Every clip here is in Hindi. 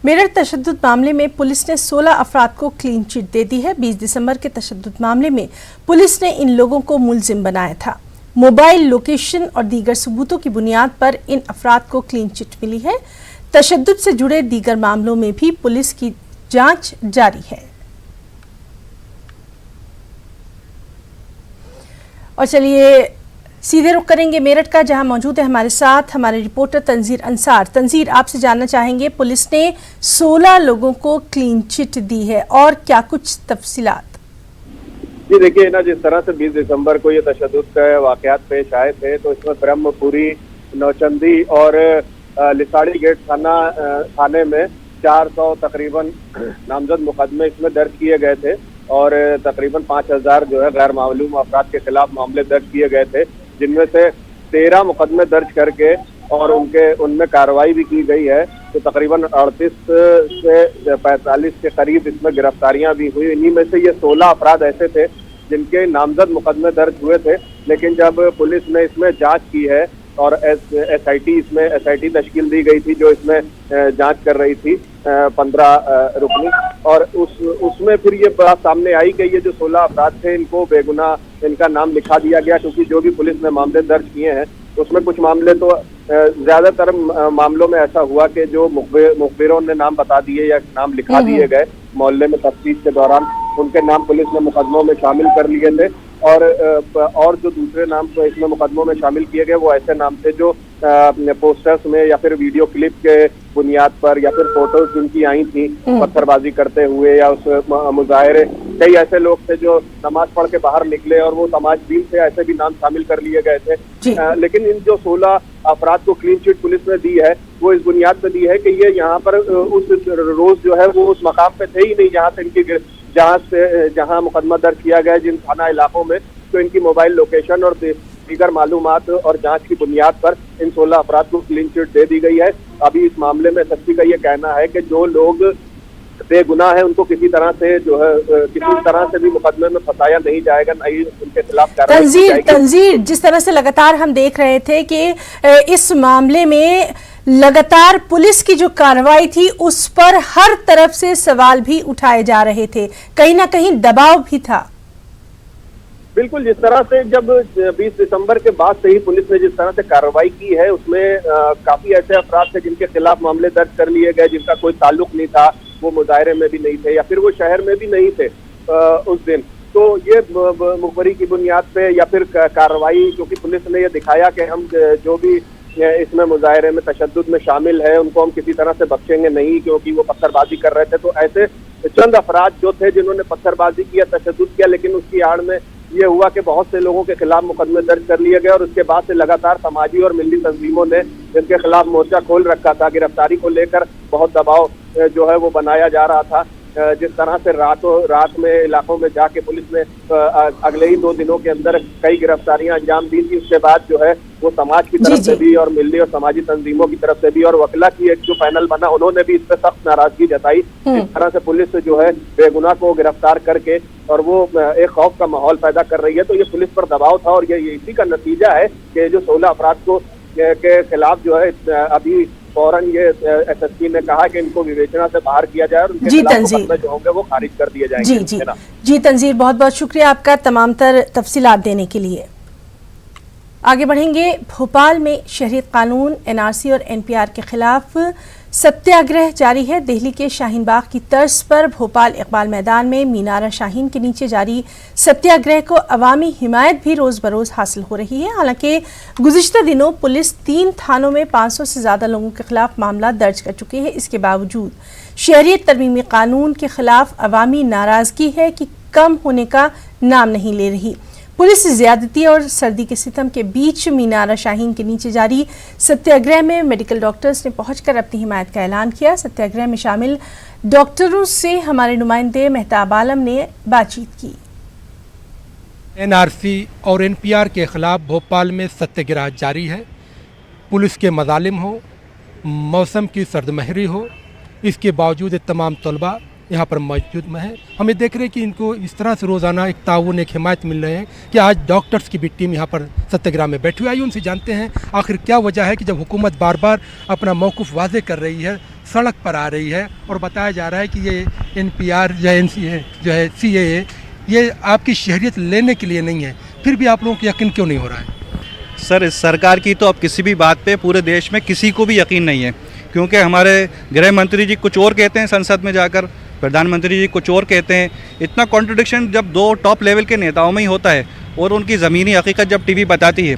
मेरठ तशद्दुद मामले में पुलिस ने 16 अफराद को क्लीन चिट दे दी है। 20 दिसंबर के तशद्दुद मामले में पुलिस ने इन लोगों को मुलजिम बनाया था। मोबाइल लोकेशन और दीगर सबूतों की बुनियाद पर इन अफराद को क्लीन चिट मिली है। तशद्दुद से जुड़े दीगर मामलों में भी पुलिस की जांच जारी है। और चलिए सीधे रुख करेंगे मेरठ का, जहां मौजूद है हमारे साथ हमारे रिपोर्टर तंजीर अंसार। तंजीर, आपसे जानना चाहेंगे, पुलिस ने 16 लोगों को क्लीन चिट दी है और क्या कुछ तफसीलात? जी देखिए ना, जिस तरह से 20 दिसंबर को ये तशद्दुद के वाकयात पेश आए थे तो इसमें ब्रह्मपुरी, नौचंदी और लिसाड़ी गेट थाने में 400 तकरीबन नामजद मुकदमे इसमें दर्ज किए गए थे और तकरीबन 5000 जो है गैर मालूम अफराद के खिलाफ मामले दर्ज किए गए थे, जिनमें से 13 मुकदमे दर्ज करके और उनमें कार्रवाई भी की गई है। तो तकरीबन 38 से 45 के करीब इसमें गिरफ्तारियां भी हुई। इन्हीं में से ये 16 अफराद ऐसे थे जिनके नामजद मुकदमे दर्ज हुए थे, लेकिन जब पुलिस ने इसमें जांच की है और एसआईटी तश्कील दी गई थी जो इसमें जांच कर रही थी 15 रुकनी, और उसमें फिर ये बात सामने आई कि ये जो 16 अफराद थे इनको बेगुनाह इनका नाम लिखा दिया गया, क्योंकि जो भी पुलिस ने मामले दर्ज किए हैं उसमें कुछ मामले तो ज्यादातर मामलों में ऐसा हुआ कि जो मुखबिरों ने नाम बता दिए या नाम लिखा दिए गए मोहल्ले में तफ्तीश के दौरान, उनके नाम पुलिस ने मुकदमों में शामिल कर लिए थे। और जो दूसरे नाम तो इसमें मुकदमों में शामिल किए गए वो ऐसे नाम थे जो पोस्टर्स में या फिर वीडियो क्लिप के बुनियाद पर या फिर फोटोज जिनकी आई थी पत्थरबाजी करते हुए या उस मुजाहरे, कई ऐसे लोग थे जो नमाज पढ़ के बाहर निकले और वो समाजदीन से ऐसे भी नाम शामिल कर लिए गए थे। लेकिन इन जो 16 अफराद को क्लीन चिट पुलिस ने दी है वो इस बुनियाद पर दी है कि ये यहाँ पर उस रोज जो है वो उस मकाम पे थे ही नहीं जहाँ मुकदमा दर्ज किया गया जिन थाना इलाकों में। तो इनकी मोबाइल लोकेशन और दीगर मालूमात और जांच की बुनियाद पर इन 16 अफराद को क्लीन चिट दे दी गई है। अभी इस मामले में एसएसपी का ये कहना है कि जो लोग बेगुनाह है उनको किसी तरह से भी मुकदमे में फंसाया नहीं जाएगा, न ही उनके खिलाफ कार्रवाई। तंजीर, जिस तरह से लगातार हम देख रहे थे कि इस मामले में लगातार पुलिस की जो कार्रवाई थी उस पर हर तरफ से सवाल भी उठाए जा रहे थे, कहीं ना कहीं दबाव भी था। बिल्कुल, जिस तरह से जब 20 दिसंबर के बाद से ही पुलिस ने जिस तरह से कार्रवाई की है उसमें काफी ऐसे अफराद थे जिनके खिलाफ मामले दर्ज कर लिए गए, जिनका कोई ताल्लुक नहीं था, वो मुजाहरे में भी नहीं थे या फिर वो शहर में भी नहीं थे उस दिन। तो ये मुखबरी की बुनियाद पे या फिर कार्रवाई, क्योंकि पुलिस ने ये दिखाया कि हम जो भी इसमें मुजाहरे में तशद्दुद में शामिल है उनको हम किसी तरह से बख्शेंगे नहीं, क्योंकि वो पत्थरबाजी कर रहे थे। तो ऐसे चंद अफराद जो थे जिन्होंने पत्थरबाजी किया, तशद्दुद किया, लेकिन उसकी आड़ में ये हुआ कि बहुत से लोगों के खिलाफ मुकदमे दर्ज कर लिए गए और उसके बाद से लगातार समाजी और मिली तंजीमों ने इनके खिलाफ मोर्चा खोल रखा था। गिरफ्तारी को लेकर बहुत दबाव जो है वो बनाया जा रहा था। जिस तरह से रात में इलाकों में जाके पुलिस ने अगले ही 2 दिनों के अंदर कई गिरफ्तारियां अंजाम दी थी, उसके बाद जो है वो समाज की तरफ से भी और मिली और समाजी तंजीमों की तरफ से भी और वकला की एक जो पैनल बना उन्होंने भी इस पर सख्त नाराजगी जताई। इस तरह से पुलिस जो है बेगुनाह को गिरफ्तार करके और वो एक खौफ का माहौल पैदा कर रही है। तो ये पुलिस पर दबाव था और ये इसी का नतीजा है कि जो 16 अफराद को के खिलाफ जो है अभी फौरन ये एसएसपी ने कहा कि इनको विवेचना से बाहर किया जाए और उनके खिलाफ मुकदमे जो होंगे वो खारिज कर दिए जाएंगे। जी तंजीर, बहुत बहुत शुक्रिया आपका तमाम तर तफसीलात देने के लिए। आगे बढ़ेंगे। भोपाल में शहरियत कानून, एनआरसी और एनपीआर के खिलाफ सत्याग्रह जारी है। दिल्ली के शाहीन बाग की तर्ज पर भोपाल इकबाल मैदान में मीनारा शाहीन के नीचे जारी सत्याग्रह को अवामी हिमायत भी रोज बरोज हासिल हो रही है। हालांकि गुज़िश्ता दिनों पुलिस 3 थानों में 500 से ज्यादा लोगों के खिलाफ मामला दर्ज कर चुकी है। इसके बावजूद शहरियत तरमीमी कानून के खिलाफ अवामी नाराजगी है कि कम होने का नाम नहीं ले रही। पुलिस ज्यादती और सर्दी के सितम के बीच मीनारा शाहीन के नीचे जारी सत्याग्रह में मेडिकल डॉक्टर्स ने पहुंचकर अपनी हिमायत का ऐलान किया। सत्याग्रह में शामिल डॉक्टरों से हमारे नुमाइंदे मेहताब आलम ने बातचीत की। एनआरसी और एनपीआर के खिलाफ भोपाल में सत्याग्रह जारी है। पुलिस के मजालिम हो, मौसम की सर्दमहरी हो, इसके बावजूद तमाम तलबा यहाँ पर मौजूद में है। हमें देख रहे हैं कि इनको इस तरह से रोज़ाना एक ताउन, एक हिमायत मिल रहे हैं कि आज डॉक्टर्स की भी टीम यहाँ पर सत्याग्रह में बैठी हुई। आइए उनसे जानते हैं आखिर क्या वजह है कि जब हुकूमत बार बार अपना मौक़िफ़ वाज़े कर रही है, सड़क पर आ रही है और बताया जा रहा है कि ये NPR या NCA जो है CAA ये आपकी शहरियत लेने के लिए नहीं है, फिर भी आप लोगों को यकीन क्यों नहीं हो रहा है? सर, इस सरकार की तो अब किसी भी बात पे पूरे देश में किसी को भी यकीन नहीं है, क्योंकि हमारे गृह मंत्री जी कुछ और कहते हैं संसद में जाकर, प्रधानमंत्री जी कुछ और कहते हैं। इतना कॉन्ट्रडिक्शन जब दो टॉप लेवल के नेताओं में ही होता है और उनकी ज़मीनी हकीकत जब टीवी बताती है,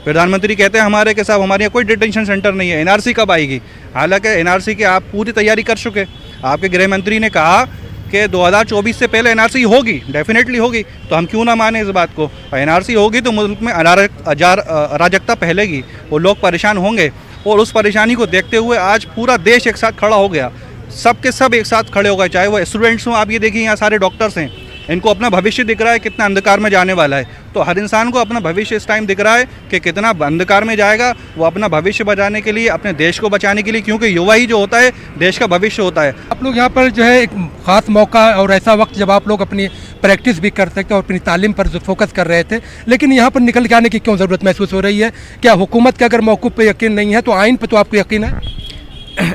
प्रधानमंत्री कहते हैं हमारे के साथ हमारे यहाँ कोई डिटेंशन सेंटर नहीं है, NRC कब आएगी? हालांकि NRC की आप पूरी तैयारी कर चुके। आपके गृह मंत्री ने कहा कि 2024 से पहले NRC होगी, डेफिनेटली होगी, तो हम क्यों ना माने इस बात को? NRC होगी तो मुल्क में अराजकता फैलेगी और लोग परेशान होंगे, और उस परेशानी को देखते हुए आज पूरा देश एक साथ खड़ा हो गया, सब के सब एक साथ खड़े हो गए, चाहे वो स्टूडेंट्स हों। आप ये देखिए यहाँ सारे डॉक्टर्स हैं, इनको अपना भविष्य दिख रहा है कितना अंधकार में जाने वाला है। तो हर इंसान को अपना भविष्य इस टाइम दिख रहा है कि कितना अंधकार में जाएगा, वो अपना भविष्य बचाने के लिए, अपने देश को बचाने के लिए, क्योंकि युवा ही जो होता है देश का भविष्य होता है। आप लोग यहाँ पर जो है एक ख़ास मौका और ऐसा वक्त जब आप लोग अपनी प्रैक्टिस भी कर सकते और अपनी तालीम पर जो फोकस कर रहे थे, लेकिन यहाँ पर निकल के आने की क्यों ज़रूरत महसूस हो रही है? क्या हुकूमत का अगर मौक़ूफ़ पे यकीन नहीं है तो आइन पर तो आपको यकीन है?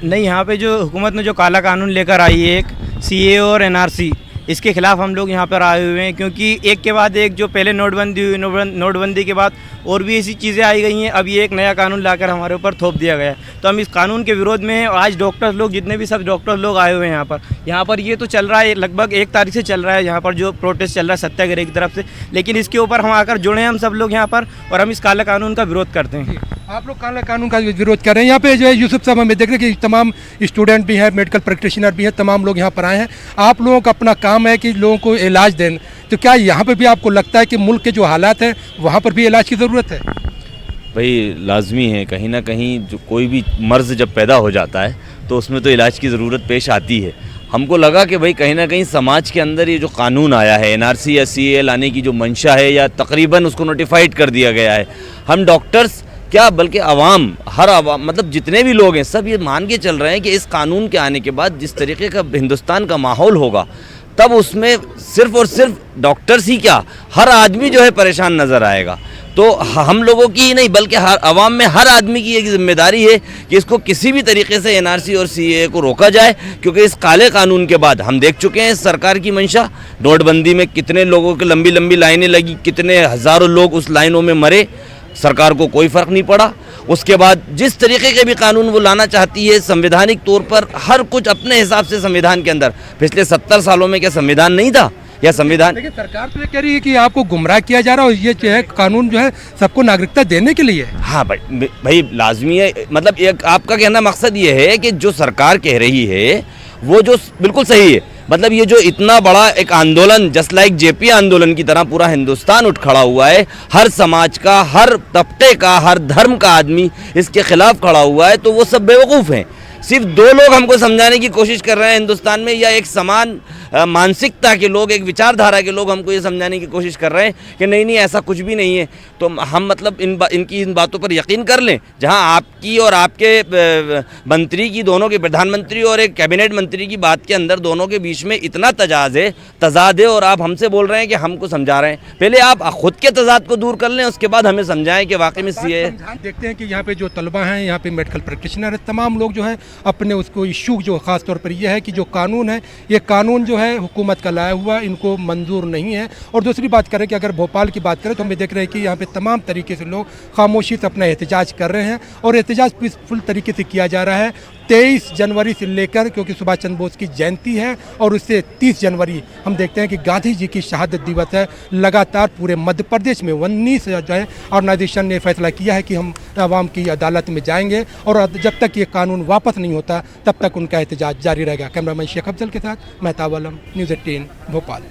नहीं, यहाँ पे जो हुकूमत ने जो काला कानून लेकर आई है, एक CAA और NRC, इसके खिलाफ हम लोग यहाँ पर आए हुए हैं, क्योंकि एक के बाद एक जो पहले नोटबंदी हुई, नोटबंदी के बाद और भी ऐसी चीज़ें आई गई हैं, अब ये एक नया कानून लाकर हमारे ऊपर थोप दिया गया है। तो हम इस कानून के विरोध में हैं। और आज डॉक्टर लोग, जितने भी सब डॉक्टर लोग आए हुए हैं यहाँ पर ये तो चल रहा है, लगभग 1 तारीख से चल रहा है यहाँ पर जो प्रोटेस्ट चल रहा है सत्याग्रह की तरफ से, लेकिन इसके ऊपर हम आकर जुड़े हैं हम सब लोग यहाँ पर, और हम इस काला कानून का विरोध करते हैं। आप लोग काला कानून का विरोध कर रहे हैं। यहाँ पे जो है यूसुफ साहब, हमें देख रहे हैं कि तमाम स्टूडेंट भी हैं, मेडिकल प्रैक्टिशनर भी हैं, तमाम लोग यहाँ पर आए हैं। आप लोगों का अपना काम है कि लोगों को इलाज दें, तो क्या यहाँ पे भी आपको लगता है कि मुल्क के जो हालात हैं वहाँ पर भी इलाज की ज़रूरत है? भाई लाजमी है, कहीं ना कहीं जो कोई भी मर्ज़ जब पैदा हो जाता है तो उसमें तो इलाज की ज़रूरत पेश आती है। हमको लगा कि भाई कहीं ना कहीं समाज के अंदर ये जो कानून आया है, NRC या CAA लाने की जो मंशा है, या तकरीबन उसको नोटिफाइड कर दिया गया है, हम डॉक्टर्स क्या बल्कि आवाम, हर आवाम, मतलब जितने भी लोग हैं सब ये मान के चल रहे हैं कि इस कानून के आने के बाद जिस तरीके का हिंदुस्तान का माहौल होगा, तब उसमें सिर्फ़ और सिर्फ डॉक्टर्स ही क्या, हर आदमी जो है परेशान नज़र आएगा। तो हम लोगों की ही नहीं बल्कि हर आवाम में हर आदमी की एक जिम्मेदारी है कि इसको किसी भी तरीके से NRC और CAA को रोका जाए, क्योंकि इस काले कानून के बाद हम देख चुके हैं सरकार की मंशा। नोटबंदी में कितने लोगों की लंबी लंबी लाइनें लगी, कितने हज़ारों लोग उस लाइनों में मरे, सरकार को कोई फ़र्क नहीं पड़ा। उसके बाद जिस तरीके के भी कानून वो लाना चाहती है, संवैधानिक तौर पर हर कुछ अपने हिसाब से संविधान के अंदर, पिछले 70 सालों में क्या संविधान नहीं था? या संविधान, लेकिन सरकार तो ये कह रही है कि आपको गुमराह किया जा रहा है, और ये जो है कानून जो है सबको नागरिकता देने के लिए है। हाँ भाई लाजमी है, मतलब एक आपका कहना मकसद ये है कि जो सरकार कह रही है वो जो बिल्कुल सही है। मतलब ये जो इतना बड़ा एक आंदोलन, जस्ट लाइक JP आंदोलन की तरह पूरा हिंदुस्तान उठ खड़ा हुआ है, हर समाज का, हर तबके का, हर धर्म का आदमी इसके खिलाफ खड़ा हुआ है, तो वो सब बेवकूफ़ हैं। सिर्फ 2 लोग हमको समझाने की कोशिश कर रहे हैं हिंदुस्तान में, या एक समान मानसिकता के लोग, एक विचारधारा के लोग हमको ये समझाने की कोशिश कर रहे हैं कि नहीं नहीं ऐसा कुछ भी नहीं है। तो हम मतलब इनकी इन बातों पर यकीन कर लें। जहां आपकी और आपके मंत्री की, दोनों के, प्रधानमंत्री और एक कैबिनेट मंत्री की बात के अंदर दोनों के बीच में इतना तजाद है, और आप हमसे बोल रहे हैं कि हमको समझा रहे हैं। पहले आप खुद के तजाद को दूर कर लें, उसके बाद हमें समझाएं कि वाकई में CAA। देखते हैं कि यहाँ पे जो तलबा हैं, यहाँ पे मेडिकल प्रैक्टिशनर है, तमाम लोग जो हैं अपने उसको इशू जो ख़ास तौर पर यह है कि जो कानून है, ये कानून जो है हुकूमत का लाया हुआ इनको मंजूर नहीं है। और दूसरी बात करें कि अगर भोपाल की बात करें तो हमें देख रहे हैं कि यहाँ पे तमाम तरीके से लोग खामोशी से अपना एहतजाज कर रहे हैं, और एहतजाज पीसफुल तरीके से किया जा रहा है। 23 जनवरी से लेकर, क्योंकि सुभाष चंद्र बोस की जयंती है, और उससे 30 जनवरी हम देखते हैं कि गांधी जी की शहादत दिवस है। लगातार पूरे मध्य प्रदेश में 19 जो है ऑर्गेनाइजेशन ने फैसला किया है कि हम आवाम की अदालत में जाएंगे, और जब तक ये कानून वापस नहीं होता तब तक उनका एहतजाज जारी रहेगा। कैमरामैन शेख अफजल के साथ महताब आलम, न्यूज़ 18 भोपाल।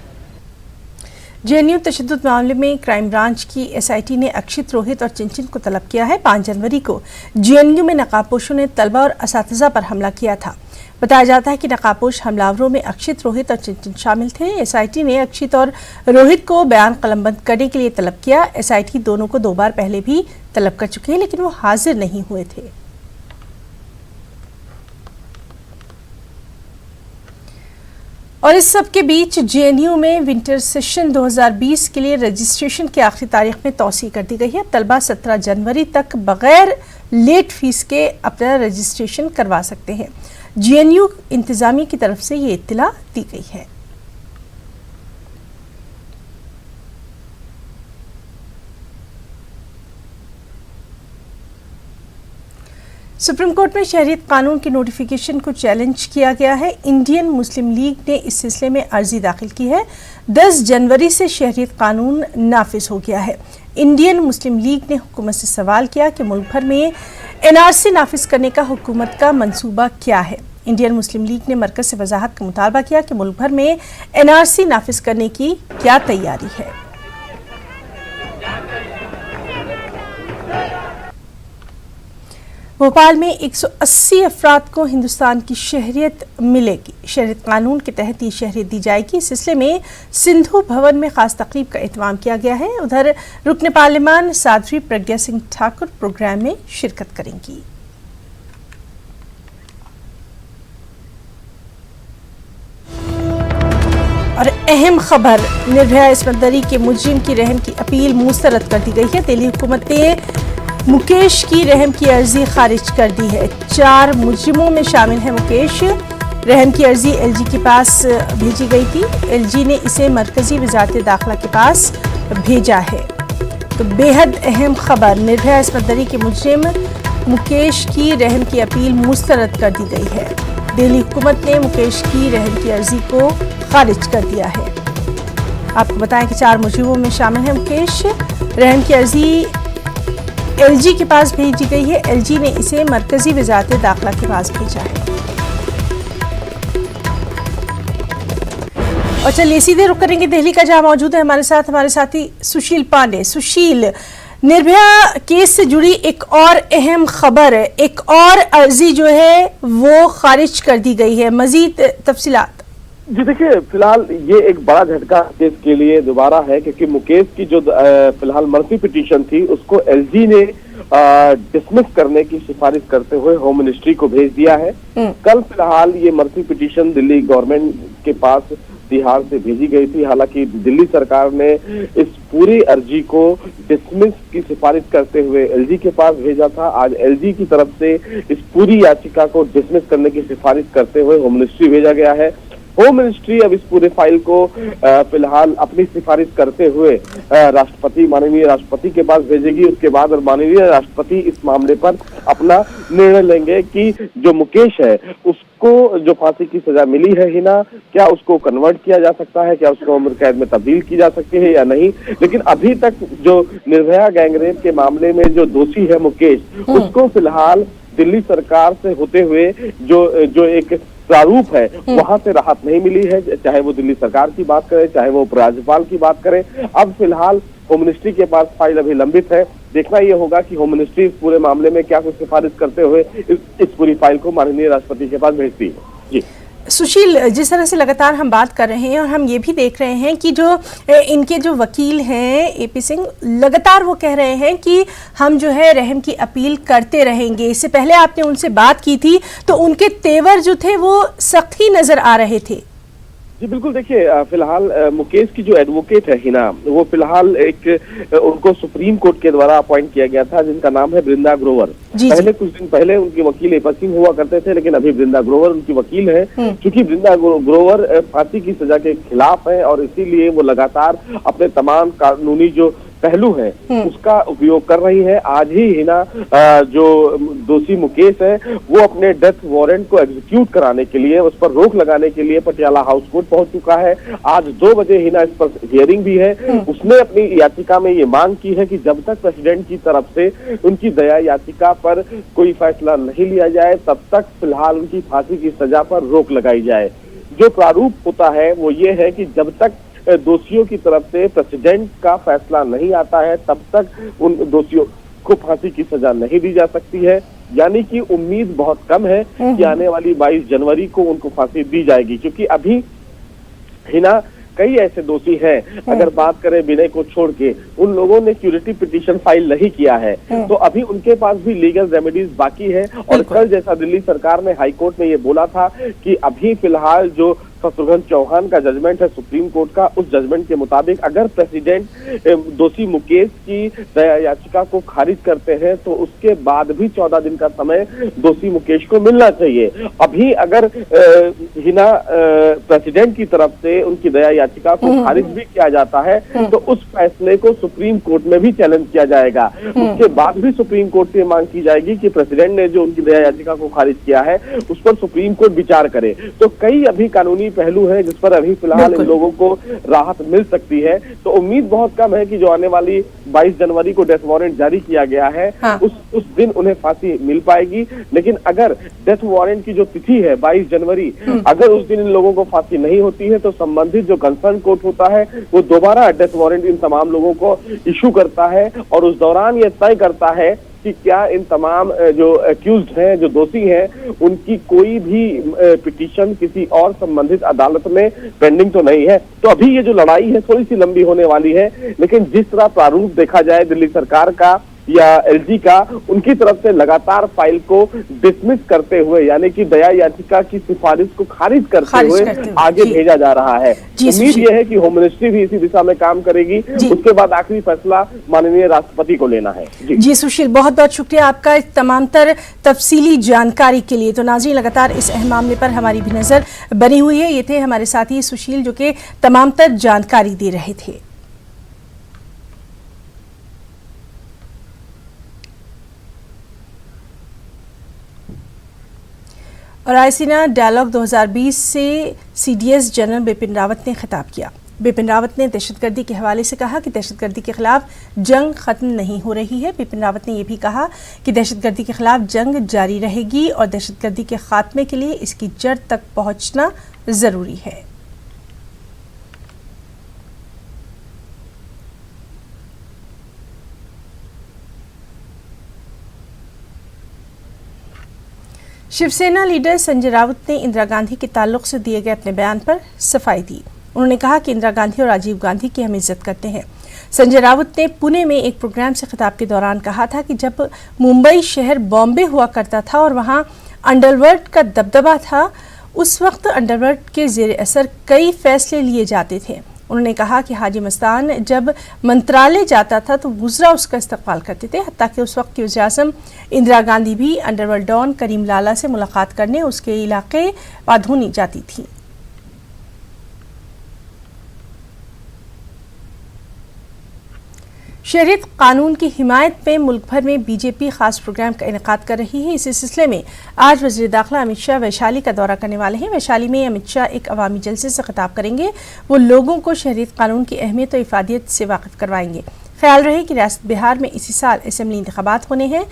JNU तशद्दुद मामले में क्राइम ब्रांच की SIT ने अक्षित, रोहित और चिंचिन को तलब किया है। 5 जनवरी को JNU में नकाबपोशों ने तलबा और असातिज़ा पर हमला किया था। बताया जाता है कि नकाबपोश हमलावरों में अक्षित, रोहित और चिंचिन शामिल थे। SIT ने अक्षित और रोहित को बयान कलमबंद करने के लिए तलब किया। SIT दोनों को 2 बार पहले भी तलब कर चुके हैं, लेकिन वो हाजिर नहीं हुए थे। और इस सब के बीच जेएनयू में विंटर सेशन 2020 के लिए रजिस्ट्रेशन की आखिरी तारीख में तौसी कर दी गई है। तलबा 17 जनवरी तक बगैर लेट फीस के अपना रजिस्ट्रेशन करवा सकते हैं। जेएनयू इंतजामिया की तरफ से ये इत्तला दी गई है। सुप्रीम कोर्ट में शहरियत कानून के नोटिफिकेशन को चैलेंज किया गया है। इंडियन मुस्लिम लीग ने इस सिलसिले में अर्जी दाखिल की है। 10 जनवरी से शहरियत कानून नाफिज हो गया है। इंडियन मुस्लिम लीग ने हुकूमत से सवाल किया कि मुल्क भर में एनआरसी नाफिज करने का हुकूमत का मंसूबा क्या है। इंडियन मुस्लिम लीग ने मरकज से वजाहत का मुतालबा किया कि मुल्क भर में एनआरसी नाफिज करने की क्या तैयारी है। भोपाल में 180 अफराद को हिंदुस्तान की शहरियत मिलेगी। शहरियत कानून के तहत ये शहरियत दी जाएगी। इस सिलसिले में सिंधु भवन में खास तकरीब का एहतमाम किया गया है। उधर रुकन पार्लियामान साध्वी प्रज्ञा सिंह ठाकुर प्रोग्राम में शिरकत करेंगी। और अहम खबर, निर्भया इस्मत दरी के मुजरिम की रहम की अपील मुस्तरद कर दी गई है। दिल्ली हुकूमत ने मुकेश की रहम की अर्जी खारिज कर दी है। 4 मुजरिमों में शामिल है मुकेश। रहम की अर्जी एलजी के पास भेजी गई थी। एलजी ने इसे मरकजी वजारत दाखिला के पास भेजा है। तो बेहद अहम खबर, निर्भया इस्मत दरी के मुजरिम मुकेश की रहम की अपील मुस्तरद कर दी गई है। दिल्ली हुकूमत ने मुकेश की रहम की अर्जी को खारिज कर दिया है। आपको बताएं कि 4 मुजरिमों में शामिल है मुकेश। रहम की अर्जी एलजी के पास भेजी गई है। एलजी ने इसे मरकजी वजारत दाखिला के पास भेजा है। और चलिए सीधे रुक करेंगे दिल्ली का, जहां मौजूद है हमारे साथी सुशील पांडे। सुशील, निर्भया केस से जुड़ी एक और अहम खबर है, एक और अर्जी जो है वो खारिज कर दी गई है। मजीद तफसीलात। जी देखिए, फिलहाल ये एक बड़ा झटका केस के लिए दोबारा है, क्योंकि मुकेश की जो फिलहाल मर्सी पिटीशन थी उसको एलजी ने डिसमिस करने की सिफारिश करते हुए होम मिनिस्ट्री को भेज दिया है। कल फिलहाल ये मर्सी पिटीशन दिल्ली गवर्नमेंट के पास तिहाड़ से भेजी गई थी। हालांकि दिल्ली सरकार ने इस पूरी अर्जी को डिसमिस की सिफारिश करते हुए एलजी के पास भेजा था। आज एलजी की तरफ से इस पूरी याचिका को डिसमिस करने की सिफारिश करते हुए होम मिनिस्ट्री भेजा गया है। होम मिनिस्ट्री अब इस पूरे फाइल को फिलहाल अपनी सिफारिश करते हुए माननीय राष्ट्रपति के पास भेजेगी। उसके बाद माननीय राष्ट्रपति इस मामले पर अपना निर्णय लेंगे कि जो मुकेश है उसको जो फांसी की सजा मिली है हिना, क्या उसको कन्वर्ट किया जा सकता है, क्या उसको उम्र कैद में तब्दील की जा सकती है या नहीं। लेकिन अभी तक जो निर्भया गैंगरेप के मामले में जो दोषी है मुकेश, उसको फिलहाल दिल्ली सरकार से होते हुए जो एक प्रारूप है वहां से राहत नहीं मिली है। चाहे वो दिल्ली सरकार की बात करें, चाहे वो उपराज्यपाल की बात करें। अब फिलहाल होम मिनिस्ट्री के पास फाइल अभी लंबित है। देखना ये होगा कि होम मिनिस्ट्री इस पूरे मामले में क्या कुछ सिफारिश करते हुए इस पूरी फाइल को माननीय राष्ट्रपति के पास भेजती है। जी सुशील, जिस तरह से लगातार हम बात कर रहे हैं और हम ये भी देख रहे हैं कि जो इनके जो वकील हैं एपी सिंह, लगातार वो कह रहे हैं कि हम जो है रहम की अपील करते रहेंगे। इससे पहले आपने उनसे बात की थी तो उनके तेवर जो थे वो सख्त ही नजर आ रहे थे। जी बिल्कुल, देखिए फिलहाल मुकेश की जो एडवोकेट है हिना, वो फिलहाल उनको सुप्रीम कोर्ट के द्वारा अपॉइंट किया गया था, जिनका नाम है बृंदा ग्रोवर। पहले कुछ दिन पहले उनके वकील एपी सिंह हुआ करते थे, लेकिन अभी बृंदा ग्रोवर उनकी वकील है। क्योंकि बृंदा ग्रोवर फांसी की सजा के खिलाफ है और इसीलिए वो लगातार अपने तमाम कानूनी जो पहलू है उसका उपयोग कर रही है। आज ही हिना जो दोषी मुकेश है वो अपने डेथ वारंट को एग्जीक्यूट कराने के लिए, उस पर रोक लगाने के लिए पटियाला हाउस कोर्ट पहुंच चुका है। आज 2 बजे हिना इस पर हियरिंग भी है। उसने अपनी याचिका में ये मांग की है कि जब तक प्रेसिडेंट की तरफ से उनकी दया याचिका पर कोई फैसला नहीं लिया जाए तब तक फिलहाल उनकी फांसी की सजा पर रोक लगाई जाए। जो प्रारूप होता है वो ये है कि जब तक दोषियों की तरफ से प्रेसिडेंट का फैसला नहीं आता है तब तक उन दोषियों को फांसी की सजा नहीं दी जा सकती है। यानी कि उम्मीद बहुत कम है कि आने वाली 22 जनवरी को उनको फांसी दी जाएगी, क्योंकि अभी हिना कई ऐसे दोषी हैं। अगर बात करें विनय को छोड़ के, उन लोगों ने क्यूरेटिव पिटीशन फाइल नहीं किया है, तो अभी उनके पास भी लीगल रेमेडीज बाकी है। और कल जैसा दिल्ली सरकार ने हाई कोर्ट में ये बोला था कि अभी फिलहाल जो शत्रुघ्न चौहान का जजमेंट है सुप्रीम कोर्ट का, उस जजमेंट के मुताबिक अगर प्रेसिडेंट दोषी मुकेश की दया याचिका को खारिज करते हैं तो उसके बाद भी 14 दिन का समय दोषी मुकेश को मिलना चाहिए। अभी अगर हिना प्रेसिडेंट की तरफ से उनकी दया याचिका को खारिज भी किया जाता है तो उस फैसले को सुप्रीम कोर्ट में भी चैलेंज किया जाएगा। उसके बाद भी सुप्रीम कोर्ट से मांग की जाएगी कि प्रेसिडेंट ने जो उनकी दया याचिका को खारिज किया है उस पर सुप्रीम कोर्ट विचार करे। तो कई अभी कानूनी पहलू हैं जिस पर अभी फिलहाल इन लोगों को राहत मिल सकती है। तो उम्मीद बहुत कम है कि जो आने वाली 22 जनवरी को डेथ वारंट जारी किया गया है उस दिन उन्हें फांसी मिल पाएगी। लेकिन अगर डेथ वारंट की जो तिथि है 22 जनवरी, अगर उस दिन इन लोगों को फांसी नहीं होती है तो संबंधित जो कंसर्न कोर्ट होता है वो दोबारा डेथ वारंट इन तमाम लोगों को इशू करता है और उस दौरान ये तय करता है कि क्या इन तमाम जो एक्यूज्ड हैं, जो दोषी हैं, उनकी कोई भी पिटीशन किसी और संबंधित अदालत में पेंडिंग तो नहीं है। तो अभी ये जो लड़ाई है थोड़ी सी लंबी होने वाली है, लेकिन जिस तरह प्रारूप देखा जाए दिल्ली सरकार का या एलजी का, उनकी तरफ से लगातार फाइल को डिसमिस करते हुए यानी कि दया याचिका की सिफारिश को खारिज करते हुए आगे भेजा जा रहा है। उम्मीद यह है कि होम मिनिस्ट्री भी इसी दिशा में काम करेगी। उसके बाद आखिरी फैसला माननीय राष्ट्रपति को लेना है। जी सुशील, बहुत बहुत शुक्रिया आपका इस तमाम तर तफसीली जानकारी के लिए। तो नाज़रीन, लगातार इस अहम मामले पर हमारी भी नजर बनी हुई है। ये थे हमारे साथी सुशील जो कि तमाम तर जानकारी दे रहे थे। और रायसीना डायलॉग 2020 से सीडीएस जनरल बिपिन रावत ने खिताब किया। बिपिन रावत ने दहशतगर्दी के हवाले से कहा कि दहशतगर्दी के खिलाफ जंग खत्म नहीं हो रही है। बिपिन रावत ने यह भी कहा कि दहशतगर्दी के खिलाफ जंग जारी रहेगी और दहशतगर्दी के खात्मे के लिए इसकी जड़ तक पहुंचना जरूरी है। शिवसेना लीडर संजय राउत ने इंदिरा गांधी के ताल्लुक से दिए गए अपने बयान पर सफाई दी। उन्होंने कहा कि इंदिरा गांधी और राजीव गांधी की हम इज्जत करते हैं। संजय राउत ने पुणे में एक प्रोग्राम से खिताब के दौरान कहा था कि जब मुंबई शहर बॉम्बे हुआ करता था और वहां अंडरवर्ल्ड का दबदबा था, उस वक्त अंडरवर्ल्ड के जेर असर कई फैसले लिए जाते थे। उन्होंने कहा कि हाजी मस्तान जब मंत्रालय जाता था तो वुज़रा उसका इस्तकबाल करते थे। हत्ता कि उस वक्त की वज़ीर-ए-आज़म इंदिरा गांधी भी अंडरवर्ल्ड डॉन करीम लाला से मुलाकात करने उसके इलाके पाधोनी जाती थी। शहरियत कानून की हिमायत में मुल्क भर में बीजेपी खास प्रोग्राम का इनेकाद कर रही है। इसी सिलसिले में आज वज़ीर दाखिला अमित शाह वैशाली का दौरा करने वाले हैं। वैशाली में अमित शाह एक अवामी जलसे से खिताब करेंगे। वो लोगों को शहरियत कानून की अहमियत और इफादियत से वाकिफ करवाएंगे। ख्याल रहे कि रियासत बिहार में इसी साल असेंबली इंतखाबात होने हैं।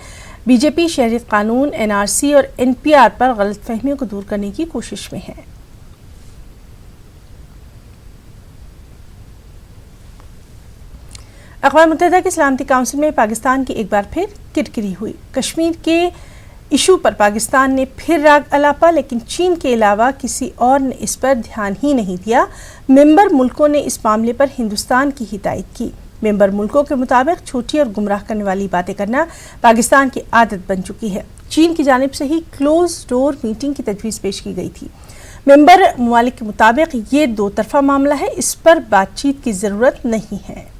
बीजेपी शहरियत कानून, एनआरसी और एनपीआर पर गलतफहमियों को दूर करने की कोशिश में है। अक़वाम मुत्तहिदा की सलामती काउंसिल में पाकिस्तान की एक बार फिर किरकिरी हुई। कश्मीर के इशू पर पाकिस्तान ने फिर राग अलापा, लेकिन चीन के अलावा किसी और ने इस पर ध्यान ही नहीं दिया। मेंबर मुल्कों ने इस मामले पर हिंदुस्तान की ही तायद की। मेंबर मुल्कों के मुताबिक छोटी और गुमराह करने वाली बातें करना पाकिस्तान की आदत बन चुकी है। चीन की जानिब से ही क्लोज डोर मीटिंग की तजवीज़ पेश की गई थी। मेंबर ममालिक के मुताबिक ये दो तरफा मामला है, इस पर बातचीत की ज़रूरत नहीं है।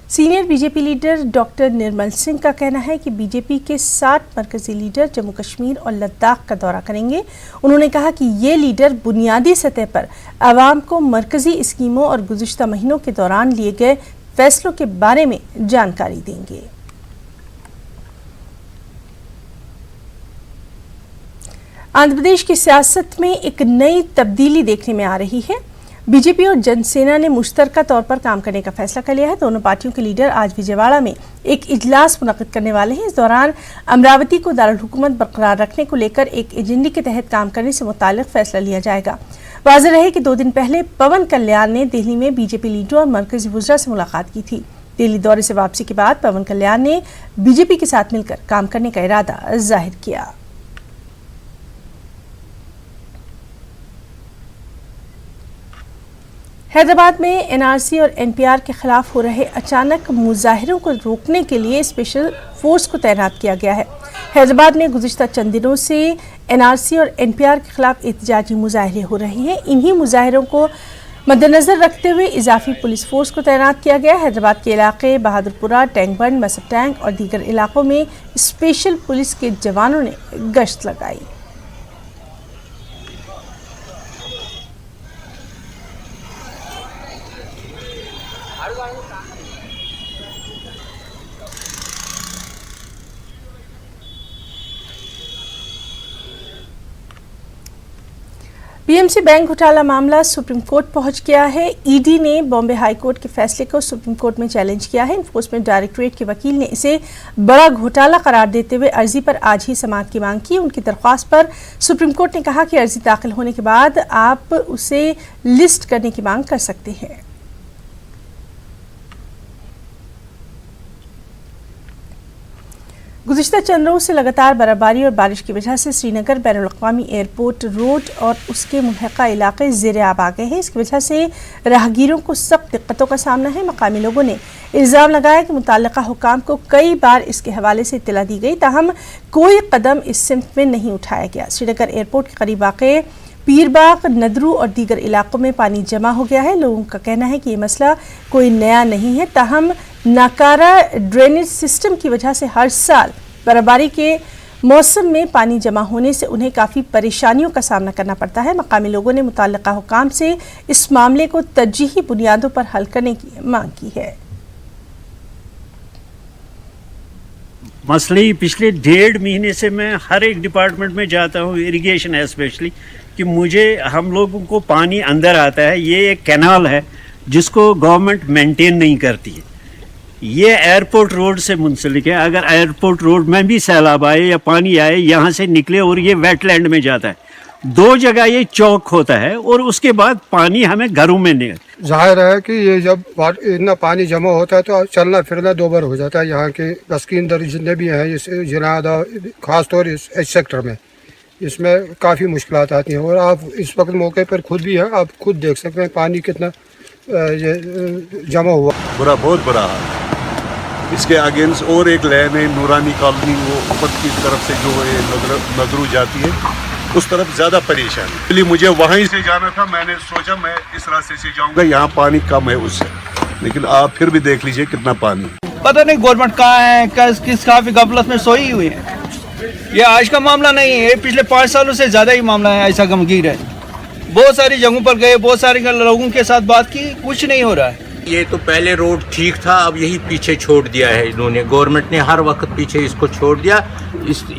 Senior BJP leader doctor Nirmal Singh का कहना है कि बीजेपी के 60 मरकजी लीडर जम्मू कश्मीर और लद्दाख का दौरा करेंगे। उन्होंने कहा कि ये लीडर बुनियादी सतह पर आवाम को मरकजी स्कीमों और गुज़िश्ता महीनों के दौरान लिए गए फैसलों के बारे में जानकारी देंगे। आंध्र प्रदेश की सियासत में एक नई तब्दीली देखने में आ रही है। बीजेपी और जनसेना ने मुश्तरका तौर पर काम करने का फैसला कर लिया है। दोनों पार्टियों के लीडर आज विजयवाड़ा में एक इजलास मुनक्किद करने वाले हैं। इस दौरान अमरावती को दारुल हुकूमत बरकरार रखने को लेकर एक एजेंडे के तहत काम करने से मुताल्लिक फैसला लिया जाएगा। वाज़ेह रहे कि 2 दिन पहले पवन कल्याण ने दिल्ली में बीजेपी लीडरों और मरकजी वुज़रा से मुलाकात की थी। दिल्ली दौरे से वापसी के बाद पवन कल्याण ने बीजेपी के साथ मिलकर काम करने का इरादा जाहिर किया। हैदराबाद में एनआरसी और एनपीआर के खिलाफ हो रहे अचानक मुजाहिरों को रोकने के लिए स्पेशल फोर्स को तैनात किया गया है। हैदराबाद में गुज़िश्ता चंद दिनों से एनआरसी और एनपीआर के खिलाफ एहतजाजी मुजाहरे हो रहे हैं। इन्हीं मुजाहरों को मद्देनजर रखते हुए इजाफी पुलिस फोर्स को तैनात किया गया। हैदराबाद के इलाके बहादुरपुरा, टैंकबंड, मसब टैंक और दीगर इलाकों में स्पेशल पुलिस के जवानों ने गश्त लगाई। पीएमसी बैंक घोटाला मामला सुप्रीम कोर्ट पहुंच गया है। ईडी ने बॉम्बे हाई कोर्ट के फैसले को सुप्रीम कोर्ट में चैलेंज किया है। एनफोर्समेंट डायरेक्टोरेट के वकील ने इसे बड़ा घोटाला करार देते हुए अर्जी पर आज ही समाअत की मांग की। उनकी दरख्वास्त पर सुप्रीम कोर्ट ने कहा कि अर्जी दाखिल होने के बाद आप उसे लिस्ट करने की मांग कर सकते हैं। गुज़िश्ता चंद रोज़ से लगातार बर्फबारी और बारिश की वजह से श्रीनगर बैनुल-अक़वामी एयरपोर्ट रोड और उसके मुल्हिका इलाके ज़ेर आब आ गए हैं। इसकी वजह से राहगीरों को सख्त दिक्कतों का सामना है। मकामी लोगों ने इल्ज़ाम लगाया कि मुतल्लिका हुकाम को कई बार इसके हवाले से इत्तला दी गई, ताहम कोई कदम इस सिमत में नहीं उठाया गया। श्रीनगर एयरपोर्ट के करीब वाक़े पीरबाग, नदरू और दीगर इलाकों में पानी जमा हो गया है। लोगों का कहना है कि ये मसला कोई नया नहीं है, ताहम नाकारा ड्रेनेज सिस्टम की वजह से हर साल बर्फबारी के मौसम में पानी जमा होने से उन्हें काफ़ी परेशानियों का सामना करना पड़ता है। मकामी लोगों ने मुतल्लिका हुकाम से इस मामले को तरजीही बुनियादों पर हल करने की मांग की है। मसले पिछले 1.5 महीने से मैं हर एक डिपार्टमेंट में जाता हूँ, इरिगेशन है स्पेशली, कि मुझे हम लोगों को पानी अंदर आता है। ये एक कैनाल है जिसको गवर्नमेंट मेंटेन नहीं करती है। ये एयरपोर्ट रोड से मुंसलिक है। अगर एयरपोर्ट रोड में भी सैलाब आए या पानी आए, यहाँ से निकले और ये वेटलैंड में जाता है। 2 जगह ये चौक होता है और उसके बाद पानी हमें घरों में नहीं। जाहिर है कि ये जब इतना पानी जमा होता है तो चलना फिरना दोबार हो जाता है। यहाँ के बस्किंदर जितने भी हैं इस जनादा खासतौर इस सेक्टर में, इसमें काफ़ी मुश्किलात आती हैं। और आप इस वक्त मौके पर खुद भी हैं, आप खुद देख सकते हैं पानी कितना ये जमा हुआ। बुरा, बहुत बुरा हाल। इसके अगेंस्ट और एक लैन है नूरानी कॉलोनी, वो ऊपर की तरफ से जो है नदरू जाती है, उस तरफ ज़्यादा परेशानी। इसलिए मुझे वहीं से जाना था। मैंने सोचा मैं इस रास्ते से जाऊंगा, यहाँ पानी कम है उससे, लेकिन आप फिर भी देख लीजिए कितना पानी। पता नहीं गवर्नमेंट कहाँ है, किस काफ़ी गफलत में सोई हुई है। ये आज का मामला नहीं है, पिछले 5 सालों से ज़्यादा ही मामला है। ऐसा गमगीर है। बहुत सारी जगहों पर गए, बहुत सारे लोगों के साथ बात की, कुछ नहीं हो रहा है। ये तो पहले रोड ठीक था, अब यही पीछे छोड़ दिया है इन्होंने। गवर्नमेंट ने हर वक्त पीछे इसको छोड़ दिया।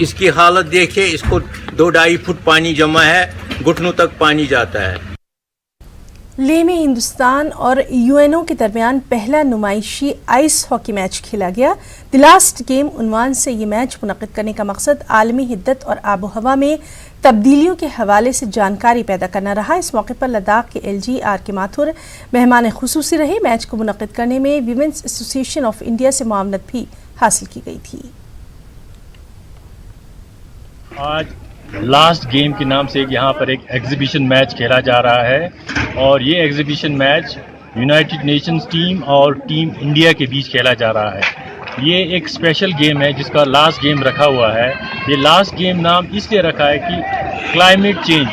इसकी हालत देखिए, इसको 2-2.5 फुट पानी जमा है, घुटनों तक पानी जाता है। लेह में हिंदुस्तान और यूएनओ के दरमियान पहला नुमाइशी आइस हॉकी मैच खेला गया। द लास्ट गेम उन्वान से ये मैच मुनक़िद करने का मकसद आलमी हिद्दत और आबो हवा में तब्दीलियों के हवाले से जानकारी पैदा करना रहा। इस मौके पर लद्दाख के LG RK माथुर मेहमान खुसूसी रहे। मैच को मुनक़िद करने में वीमेंस एसोसिएशन ऑफ इंडिया से मुआवनत भी हासिल की गई थी। आज लास्ट गेम के नाम से यहाँ पर एक एग्जीबिशन मैच खेला जा रहा है और ये exhibition match United Nations team और टीम इंडिया के बीच खेला जा रहा है। ये एक स्पेशल गेम है जिसका लास्ट गेम रखा हुआ है। ये लास्ट गेम नाम इसलिए रखा है कि क्लाइमेट चेंज,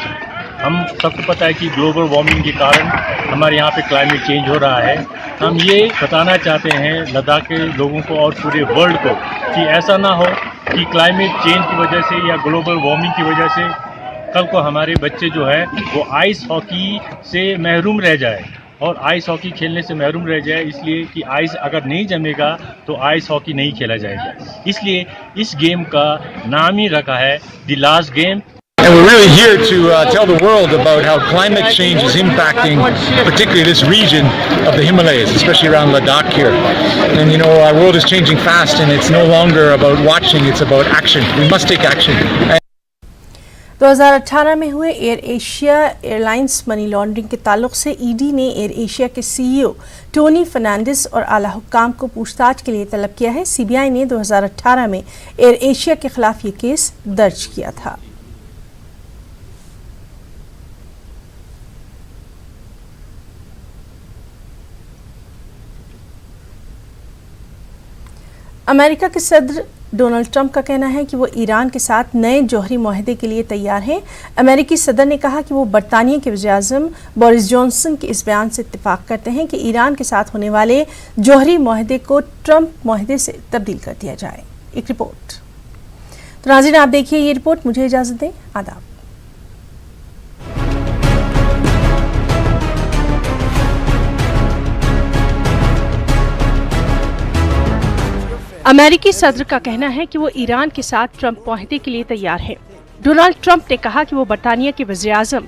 हम सबको पता है कि ग्लोबल वार्मिंग के कारण हमारे यहाँ पे क्लाइमेट चेंज हो रहा है। हम ये बताना चाहते हैं लद्दाख के लोगों को और पूरे वर्ल्ड को कि ऐसा ना हो कि क्लाइमेट चेंज की वजह से या ग्लोबल वार्मिंग की वजह से कल को हमारे बच्चे जो है वो आइस हॉकी से महरूम रह जाए और आइस हॉकी खेलने से महरूम रह जाए, इसलिए कि आइस अगर नहीं जमेगा तो आइस हॉकी नहीं खेला जाएगा। इसलिए इस गेम का नाम ही रखा है the last game. And we're really here to tell the world about how climate change is impacting particularly this region of the Himalayas, especially around Ladakh here. And you know, our world is changing fast and it's no longer about watching, it's about action. We must take action. 2018 में हुए air Asia airlines money laundering के ताल्लुक से ईडी ने एयर एशिया के CEO टोनी फर्नांडिस और आला हुक्काम को पूछताछ के लिए तलब किया है। CBI ने 2018 में एयर एशिया के खिलाफ ये केस दर्ज किया था। अमेरिका के सदर डोनाल्ड ट्रंप का कहना है कि वो ईरान के साथ नए जौहरी मुआहदे के लिए तैयार हैं। अमेरिकी सदर ने कहा कि वो बरतानिया के वज़ीर-ए-आज़म बोरिस जॉनसन के इस बयान से इत्तेफाक करते हैं कि ईरान के साथ होने वाले जौहरी मुआहदे को ट्रंप मुआहदे से तब्दील कर दिया जाए। एक रिपोर्ट। तो नाज़रीन, आप देखिए ये रिपोर्ट। मुझे इजाज़त दें। आदाब। अमेरिकी सदर का कहना है कि वो ईरान के साथ ट्रंप मुआहदे के लिए तैयार हैं। डोनाल्ड ट्रंप ने कहा कि वो बरतानिया के वज़ीर-ए-आज़म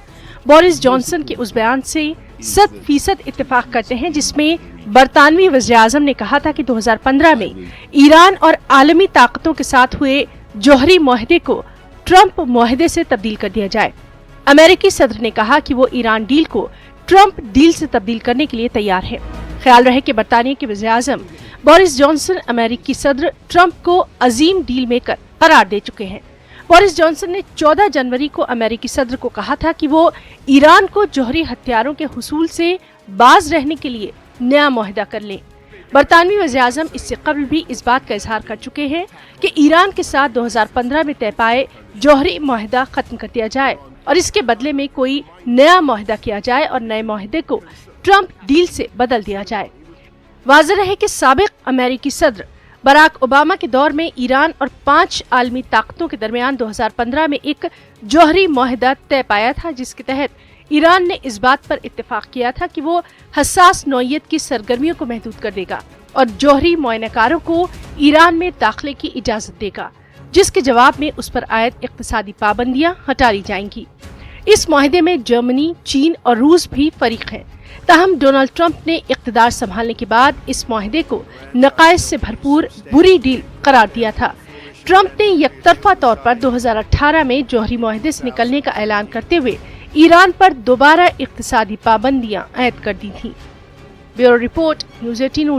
बोरिस जॉनसन के उस बयान से 100% इत्तेफाक करते हैं जिसमें बरतानवी वज़ीर-ए-आज़म ने कहा था कि 2015 में ईरान और आलमी ताकतों के साथ हुए जौहरी मुआहदे को ट्रंप मुआहदे से तब्दील कर दिया जाए। अमेरिकी सदर ने कहा कि वो ईरान डील को ट्रंप डील से तब्दील करने के लिए तैयार है। ख्याल रहे कि बरतानिया के वज़ीर-ए-आज़म बोरिस जॉनसन अमेरिकी सदर ट्रंप को अजीम डील मेकर करार दे चुके हैं। बोरिस जॉनसन ने 14 जनवरी को अमेरिकी सदर को कहा था कि वो ईरान को जौहरी हथियारों के हुसूल से बाज रहने के लिए नया मुआहदा कर लें। बरतानवी वज़ीर-ए-आज़म इससे कबल भी इस बात का इजहार कर चुके हैं कि ईरान के साथ 2015 में तय पाए जौहरी मुआहदा खत्म कर दिया जाए और इसके बदले में कोई नया मुआहदा किया जाए और नए मुआहदे को ट्रंप डील से बदल दिया जाए। वाज़ेह रहे कि साबिक अमेरिकी सदर बराक ओबामा के दौर में ईरान और 5 आलमी ताकतों के दरमियान 2015 में एक जौहरी मुआहदा तय पाया था, जिसके तहत ईरान ने इस बात पर इत्तेफाक किया था कि वो हसास नौइयत की सरगर्मियों को महदूद कर देगा और जौहरी मुआयनकारों को ईरान में दाखिले की इजाजत देगा, जिसके जवाब में उस पर आयद इक्तिसादी पाबंदियां हटा ली जाएंगी। इस मुआहदे में जर्मनी, चीन और रूस भी फरीक हैं। ताहम डोनाल्ड ट्रंप ने इक़्तिदार संभालने के बाद इस मुआहदे को नकाइस से भरपूर बुरी डील करार दिया था। ट्रंप ने यकतरफा तौर पर 2018 में जौहरी मुआहदे से निकलने का ऐलान करते हुए ईरान पर दोबारा इक़्तिसादी पाबंदियां आयद कर दी थी। Bureau report, news 18।